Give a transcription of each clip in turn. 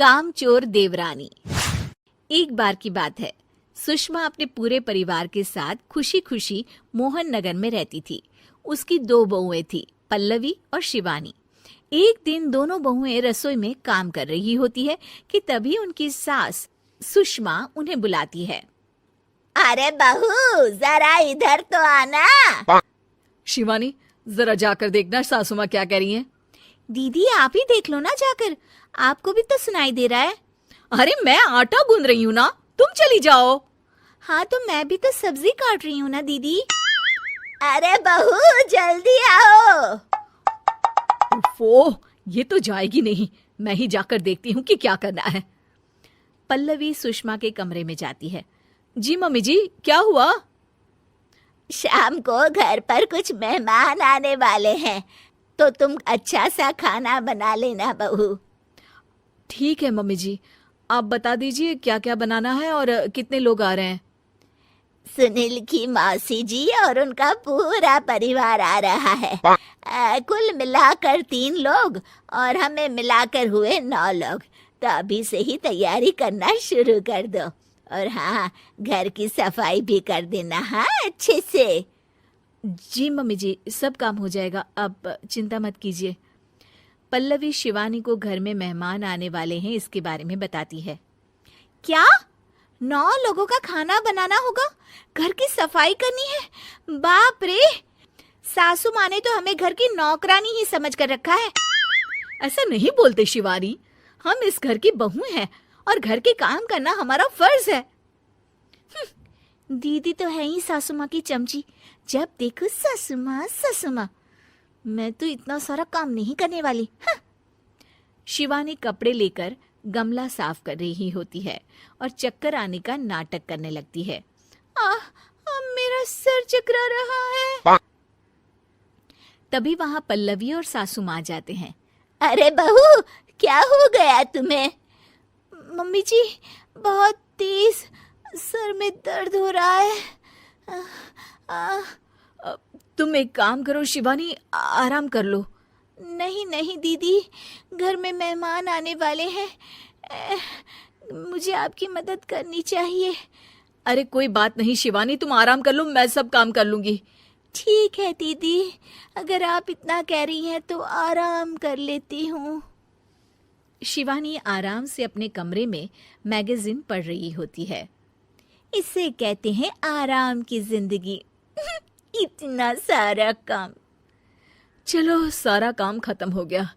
कामचोर देवरानी। एक बार की बात है, सुषमा अपने पूरे परिवार के साथ खुशी खुशी मोहन नगर में रहती थी। उसकी 2 बहुएं थी, पल्लवी और शिवानी। एक दिन दोनों बहुएं रसोई में काम कर रही होती है कि तभी उनकी सास सुषमा उन्हें बुलाती है। अरे बहू, जरा इधर तो आना। शिवानी, जरा जाकर देखना सासू माँ क्या कह रही हैं। दीदी आप ही देख लो ना जाकर, आपको भी तो सुनाई दे रहा है। अरे मैं आटा गूंद रही हूँ ना, तुम चली जाओ। हाँ तो मैं भी तो सब्जी काट रही हूँ ना दीदी। अरे बहू जल्दी आओ। ओफो, ये तो जाएगी नहीं। मैं ही जाकर देखती हूँ कि क्या करना है। पल्लवी सुषमा के कमरे में जाती है। जी मम्मी जी, क्या हुआ? शाम को घर पर कुछ मेहमान आने वाले हैं, तो तुम अच्छा सा खाना बना लेना बहू। ठीक है मम्मी जी, आप बता दीजिए क्या क्या बनाना है और कितने लोग आ रहे हैं। सुनील की मौसी जी और उनका पूरा परिवार आ रहा है। कुल मिलाकर 3 लोग और हमें मिलाकर हुए 9 लोग। तो अभी से ही तैयारी करना शुरू कर दो। और हाँ, घर की सफाई भी कर देना, हाँ अच्छे से। जी मम्मी जी, सब काम हो जाएगा, आप चिंता मत कीजिए। पल्लवी शिवानी को घर में मेहमान आने वाले हैं इसके बारे में बताती है। क्या 9 लोगों का खाना बनाना होगा, घर की सफाई करनी है? बाप रे, सासू माँ ने तो हमें घर की नौकरानी ही समझ कर रखा है। ऐसा नहीं बोलते शिवानी, हम इस घर की बहू हैं और घर के काम करना हमारा फर्ज है। दीदी तो है ही सासू माँ की चमची, जब देखो सासू माँ सासू माँ। मैं तो इतना सारा काम नहीं करने वाली। शिवानी कपड़े लेकर गमला साफ कर रही होती है और चक्कर आने का नाटक करने लगती है। मेरा सर चकरा रहा है। तभी वहां पल्लवी और सासू माँ जाते हैं। अरे बहू, क्या हो गया तुम्हें? मम्मी जी, बहुत तेज सर में दर्द हो रहा है। तुम एक काम करो शिवानी, आराम कर लो। नहीं नहीं दीदी, घर में मेहमान आने वाले हैं, मुझे आपकी मदद करनी चाहिए। अरे कोई बात नहीं शिवानी, तुम आराम कर लो, मैं सब काम कर लूंगी। ठीक है दीदी, अगर आप इतना कह रही हैं तो आराम कर लेती हूँ। शिवानी आराम से अपने कमरे में मैगजीन पढ़ रही होती है। इसे कहते हैं आराम की जिंदगी। इतना सारा काम। चलो सारा काम खत्म हो गया,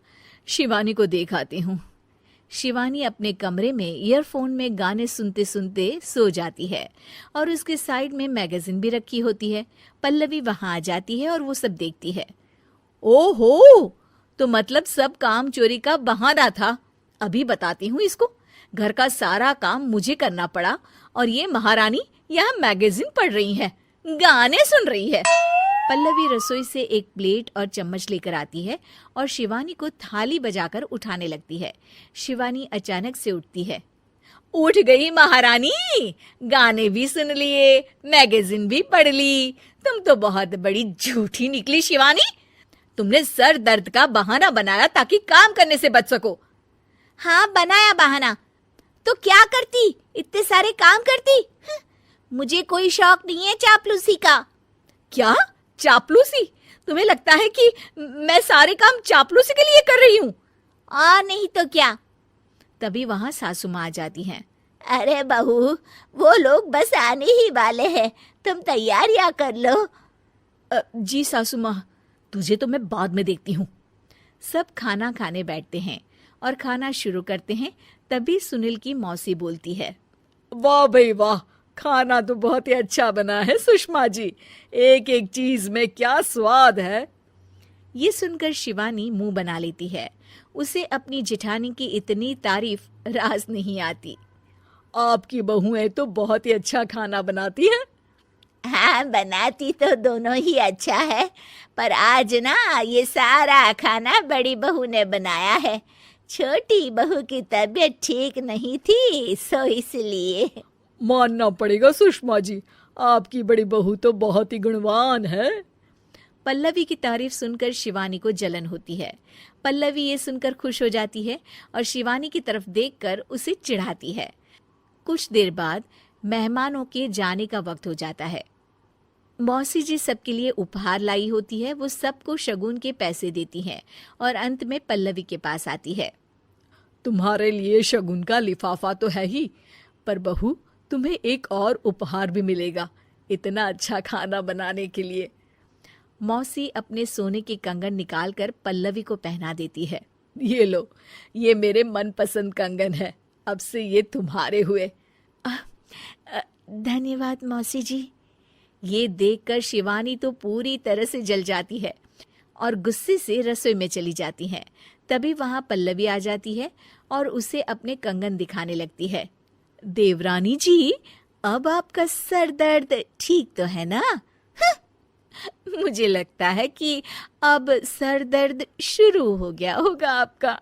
शिवानी को देख आती हूँ। शिवानी अपने कमरे में ईयरफोन में गाने सुनते सुनते सो जाती है और उसके साइड में मैगजीन भी रखी होती है। पल्लवी वहां आ जाती है और वो सब देखती है। ओहो, तो मतलब सब काम चोरी का बहाना था। अभी बताती हूँ इसको। घर का सारा काम मुझे करना पड़ा और ये महारानी यहाँ मैगजीन पढ़ रही है, गाने सुन रही है। पल्लवी रसोई से एक प्लेट और चम्मच लेकर आती है और शिवानी को थाली बजाकर उठाने लगती है। शिवानी अचानक से उठती है। उठ गई महारानी, गाने भी सुन लिए, मैगजीन भी पढ़ ली। तुम तो बहुत बड़ी झूठी निकली शिवानी। तुमने सर दर्द का बहाना बनाया ताकि काम करने से बच सको। हाँ बनाया बहाना, तो क्या करती, इतने सारे काम करती। मुझे कोई शौक नहीं है चापलूसी का। क्या चापलूसी? तुम्हें लगता है कि मैं सारे काम चापलूसी के लिए कर रही हूँ? और नहीं तो क्या। तभी वहां सासू माँ आ जाती हैं। अरे बहू, वो लोग बस आने ही वाले हैं, तुम तैयारियां कर लो। जी सासू माँ, तुझे तो मैं बाद में देखती हूँ। सब खाना खाने बैठते हैं और खाना शुरू करते हैं। तभी सुनील की मौसी बोलती है। वाह भाई वाह, खाना तो बहुत ही अच्छा बना है सुषमा जी, एक एक चीज में क्या स्वाद है। ये सुनकर शिवानी मुंह बना लेती है। उसे अपनी जेठानी की इतनी तारीफ रास नहीं आती। आपकी बहुएं तो बहुत ही अच्छा खाना बनाती हैं। हाँ, बनाती तो दोनों ही अच्छा है, पर आज ना ये सारा खाना बड़ी बहू ने बनाया है। छोटी बहू की तबीयत ठीक नहीं थी, सो इसलिए। मानना पड़ेगा सुषमा जी, आपकी बड़ी बहू तो बहुत ही गुणवान है। पल्लवी की तारीफ सुनकर शिवानी को जलन होती है। पल्लवी ये सुनकर खुश हो जाती है और शिवानी की तरफ देखकर उसे चिढ़ाती है। कुछ देर बाद मेहमानों के जाने का वक्त हो जाता है। मौसी जी सबके लिए उपहार लाई होती है। वो सबको शगुन के पैसे देती हैं और अंत में पल्लवी के पास आती है। तुम्हारे लिए शगुन का लिफाफा तो है ही, पर बहू तुम्हें एक और उपहार भी मिलेगा इतना अच्छा खाना बनाने के लिए। मौसी अपने सोने के कंगन निकालकर पल्लवी को पहना देती है। ये लो, ये मेरे मनपसंद कंगन है, अब से ये तुम्हारे हुए। धन्यवाद मौसी जी। ये देखकर शिवानी तो पूरी तरह से जल जाती है और गुस्से से रसोई में चली जाती है। तभी वहां पल्लवी आ जाती है और उसे अपने कंगन दिखाने लगती है। देवरानी जी, अब आपका सर दर्द ठीक तो है ना? मुझे लगता है कि अब सर दर्द शुरू हो गया होगा आपका।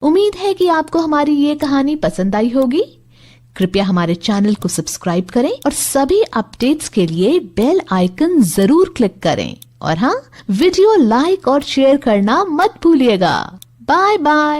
उम्मीद है कि आपको हमारी ये कहानी पसंद आई होगी। कृपया हमारे चैनल को सब्सक्राइब करें और सभी अपडेट्स के लिए बेल आइकन जरूर क्लिक करें। और हाँ, वीडियो लाइक और शेयर करना मत भूलिएगा। Bye bye.